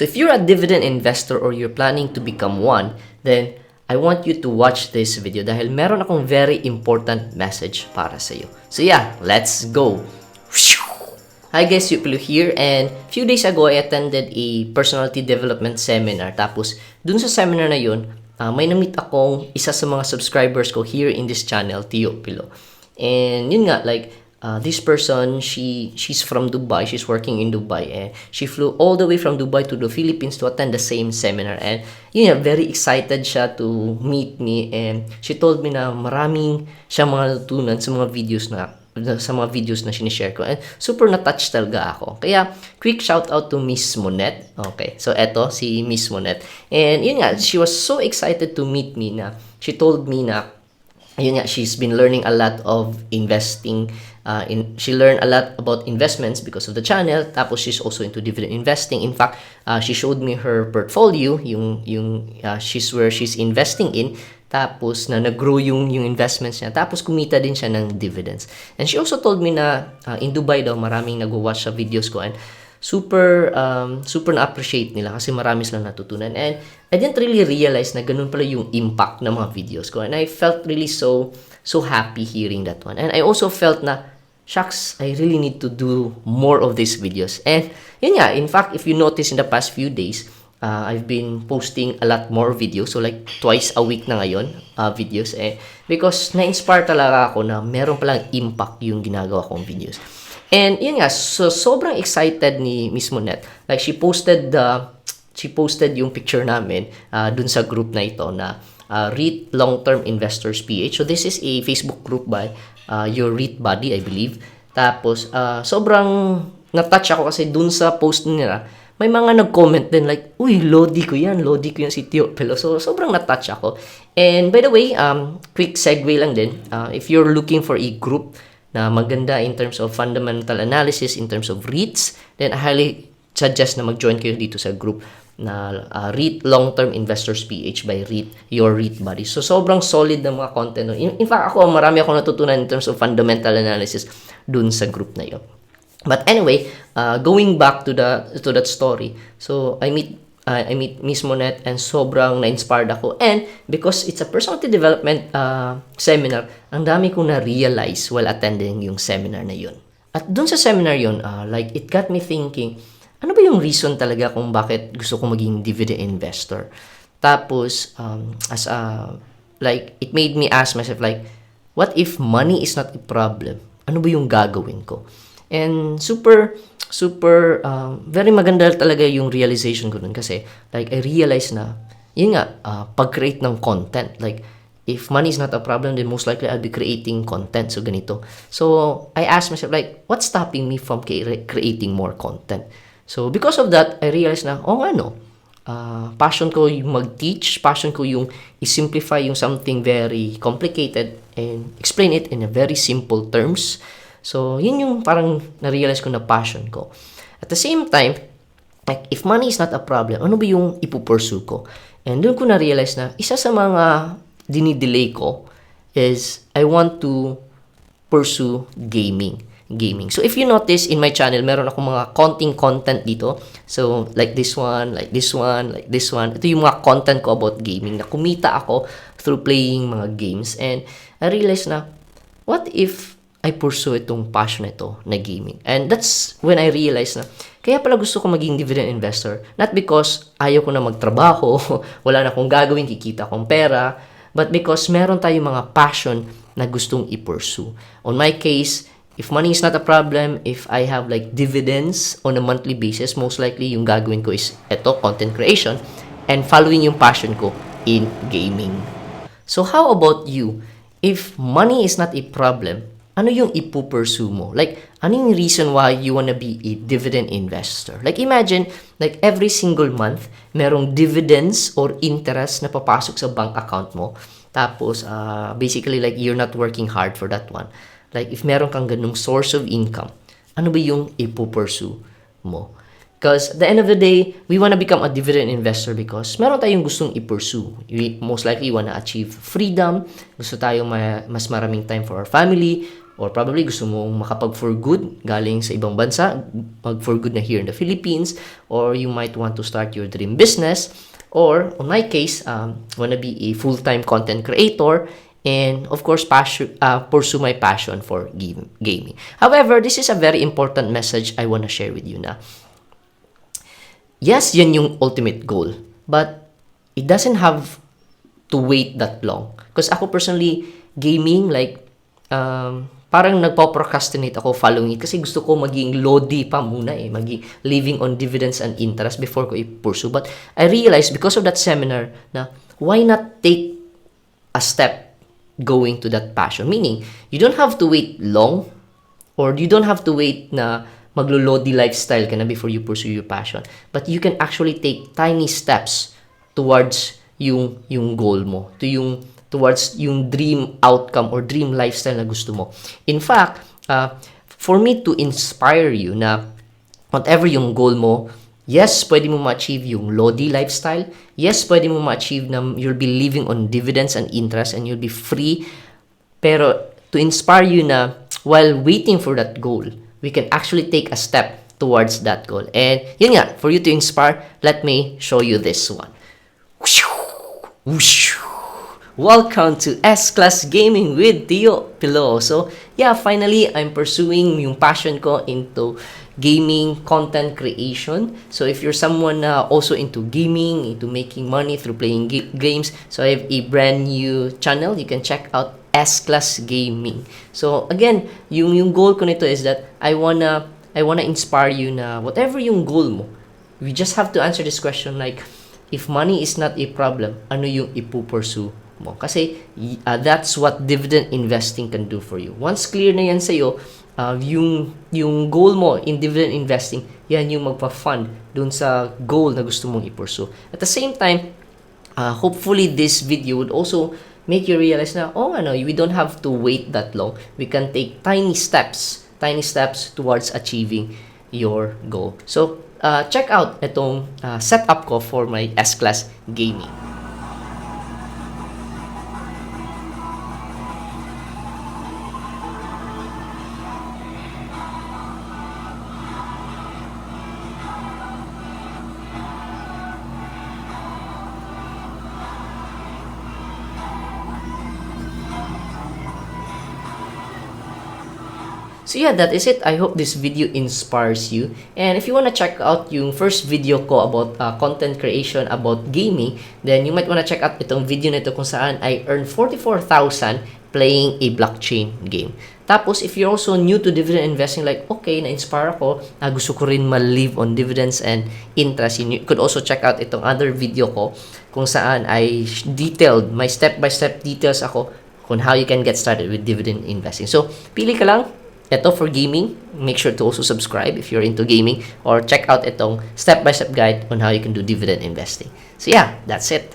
So if you're a dividend investor or you're planning to become one, then I want you to watch this video dahil meron akong very important message para sa iyo. So yeah, let's go! Hi guys, Yupilo here, and few days ago I attended a personality development seminar. Tapos dun sa seminar na yun, may na-meet akong isa sa mga subscribers ko here in this channel, Yupilo. And yun nga, this person, she's from Dubai. She's working in Dubai, and she flew all the way from Dubai to the Philippines to attend the same seminar. And yun nga, very excited siya to meet me, and she told me na maraming siya mga natutunan sa mga videos na sinishare ko. And super na-touch talaga ako. Kaya, quick shout out to Miss Monet. Okay, so eto, si Miss Monet. And yun nga, she was so excited to meet me na she told me na yun nga, she's been learning a lot of investing. She learned a lot about investments because of the channel. Tapos she's also into dividend investing. In fact, she showed me her portfolio, she's where she's investing in. Tapos na nag-grow yung investments niya. Tapos kumita din siya ng dividends. And she also told me na in Dubai daw maraming nag-watch sa videos ko, and super na-appreciate nila kasi marami silang natutunan. And I didn't really realize na ganun pala yung impact ng mga videos ko. And I felt really so happy hearing that one. And I also felt na, shucks, I really need to do more of these videos. And yun nga, in fact, if you notice in the past few days, I've been posting a lot more videos. So like twice a week na ngayon, videos. Because na-inspire talaga ako na meron palang impact yung ginagawa kong videos. And yun nga, so sobrang excited ni Miss Monet. Like she posted yung picture namin dun sa group na ito na REIT Long-Term Investors PH. So this is a Facebook group by Your REIT Buddy, I believe. Tapos sobrang na-touch ako kasi dun sa post nila, may mga nag-comment din like, uy, Lodi ko yan si Yupilo. So sobrang na-touch ako. And by the way, quick segue lang din. If you're looking for a group na maganda in terms of fundamental analysis, in terms of REITs, then I highly suggest na mag-join kayo dito sa group na REIT Long-Term Investors PH by Your REIT Buddy. So, sobrang solid ng mga content. In fact, marami akong natutunan in terms of fundamental analysis dun sa group na yun. But anyway, going back to that story, so I meet Miss Monet and sobrang na-inspired ako. And because it's a personality development seminar, ang dami kong na-realize while attending yung seminar na yun. At dun sa seminar yun, it got me thinking, ano ba yung reason talaga kung bakit gusto kong maging dividend investor? Tapos, it made me ask myself, what if money is not a problem? Ano ba yung gagawin ko? And very maganda talaga yung realization ko dun kasi I realized na yun nga, pag-create ng content, if money is not a problem, then most likely I'll be creating content. So ganito, so I asked myself what's stopping me from creating more content? So because of that, I realized na passion ko yung mag-teach, passion ko yung i-simplify yung something very complicated and explain it in a very simple terms. So, yun yung parang na-realize ko na passion ko. At the same time, if money is not a problem, ano ba yung ipupursue ko? And doon ko na-realize na isa sa mga dinidelay ko is I want to pursue gaming. So, if you notice in my channel, meron akong mga konting content dito. So, like this one. Ito yung mga content ko about gaming na kumita ako through playing mga games. And I realized na, what if I pursue itong passion ito na gaming? And that's when I realized na kaya pala gusto ko maging dividend investor. Not because ayaw ko na magtrabaho, wala na akong gagawin, kikita akong pera, but because meron tayong mga passion na gustong i-pursue. On my case, if money is not a problem, if I have dividends on a monthly basis, most likely yung gagawin ko is content creation and following yung passion ko in gaming. So how about you? If money is not a problem, ano yung ipupursue mo? Ano yung reason why you wanna be a dividend investor? Imagine, every single month, merong dividends or interest na papasok sa bank account mo. Tapos, basically, you're not working hard for that one. If meron kang ganung source of income, ano ba yung ipupursue mo? Because at the end of the day, we wanna become a dividend investor because meron tayong gustong i-pursue. We most likely wanna achieve freedom. Gusto tayong mas maraming time for our family. or probably gusto mong makapag for good galing sa ibang bansa, mag for good na here in the Philippines, or you might want to start your dream business, or on my case, wanna be a full-time content creator, and of course, pursue my passion for gaming. However, this is a very important message I wanna share with you na. Yes, yan yung ultimate goal, but it doesn't have to wait that long. Because ako personally, gaming, like, parang nagpo-procrastinate ako following it kasi gusto ko maging lodi pa muna maging living on dividends and interest before ko i-pursue. But I realized because of that seminar na why not take a step going to that passion? Meaning, you don't have to wait long or you don't have to wait na maglo-lodi lifestyle ka na before you pursue your passion. But you can actually take tiny steps towards yung goal mo, towards yung dream outcome or dream lifestyle na gusto mo. In fact, for me to inspire you na whatever yung goal mo, yes, pwede mo ma-achieve yung Lodi lifestyle. Yes, pwede mo ma-achieve na you'll be living on dividends and interest and you'll be free. Pero to inspire you na while waiting for that goal, we can actually take a step towards that goal. And yun nga, for you to inspire, let me show you this one. Welcome to S-Class Gaming with Tio Pilo. So, yeah, finally, I'm pursuing yung passion ko into gaming content creation. So, if you're someone also into gaming, into making money through playing games, so I have a brand new channel. You can check out S-Class Gaming. So, again, yung goal ko nito is that I wanna inspire you na whatever yung goal mo, we just have to answer this question like, if money is not a problem, ano yung ipupursue mo? Kasi that's what dividend investing can do for you. Once clear na yan sa'yo, yung goal mo in dividend investing, yan yung magpa-fund dun sa goal na gusto mong ipursue. At the same time, hopefully this video would also make you realize na, we don't have to wait that long. We can take tiny steps towards achieving your goal. So, check out itong setup ko for my S-Class Gaming. So yeah, that is it. I hope this video inspires you. And if you want to check out yung first video ko about content creation about gaming, then you might want to check out itong video na ito kung saan I earned 44,000 playing a blockchain game. Tapos, if you're also new to dividend investing, like, okay, na-inspire ako, gusto ko rin ma-live on dividends and interest, you could also check out itong other video ko kung saan I detailed, my step-by-step details ako kung how you can get started with dividend investing. So, pili ka lang. Ito for gaming, make sure to also subscribe if you're into gaming or check out itong step-by-step guide on how you can do dividend investing. So yeah, that's it.